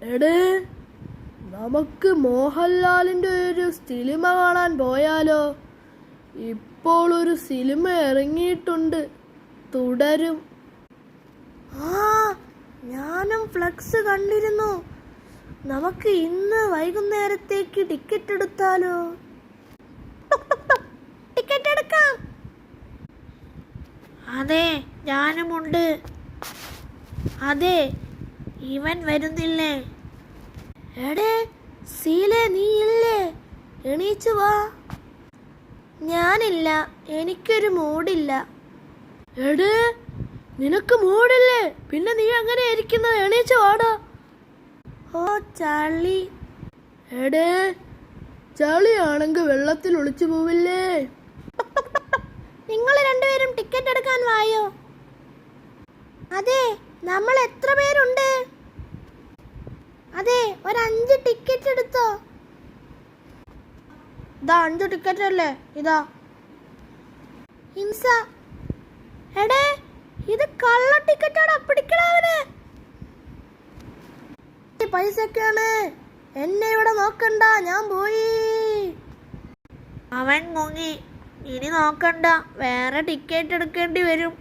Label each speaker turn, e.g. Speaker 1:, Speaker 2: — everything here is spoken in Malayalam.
Speaker 1: എടേ, നമുക്ക് മോഹൻലാലിന്റെ ഒരു സിനിമ കാണാൻ പോയാലോ? ഇപ്പോൾ ഒരു സിനിമ ഇറങ്ങിയിട്ടുണ്ട്, തുടരും. ആ, ഞാനും ഫ്ലക്സ് കണ്ടിരുന്നു. നമുക്ക് ഇന്ന് വൈകുന്നേരത്തേക്ക് ടിക്കറ്റ് എടുത്താലോ? ടിക്കറ്റ് എടുക്കാം.
Speaker 2: അതെ, ഞാനുമുണ്ട്. അതെ, ഇവൻ വരുന്നില്ലേ?
Speaker 1: എടേ സീലെ, നീ ഇല്ലേ? എണീച്ചു വാ. ഞാനില്ല, എനിക്കൊരു മൂഡില്ല. എടേ, നിനക്ക് മൂഡില്ലേ? പിന്നെ നീ എങ്ങനെ ഇരിക്കുന്നത്? എണീച്ചു വാടാ. ഓ ചളി. എടേ, ചളിയാണെങ്കിൽ വെള്ളത്തിൽ ഒളിച്ചു പോവില്ലേ? നിങ്ങൾ രണ്ടുപേരും ടിക്കറ്റ് എടുക്കാൻ വായോ? അതെ, നമ്മൾ എത്ര പേരുണ്ട്? അതെ, ഒരു 5 ടിക്കറ്റ് എടുത്തോ. ഇതാ 5 ടിക്കറ്റ് അല്ലേ? ഇതാ. ഹിംസ, എടേ, ഇത് കള്ള ടിക്കറ്റാണ്, പിടിക്കണവന്. പൈസക്കാണ്, എന്നെ ഇവിടെ നോക്കണ്ട, ഞാൻ പോയി.
Speaker 2: അവൻ മുങ്ങി. ഇനി നോക്കണ്ട, വേറെ ടിക്കറ്റ് എടുക്കേണ്ടി വരും.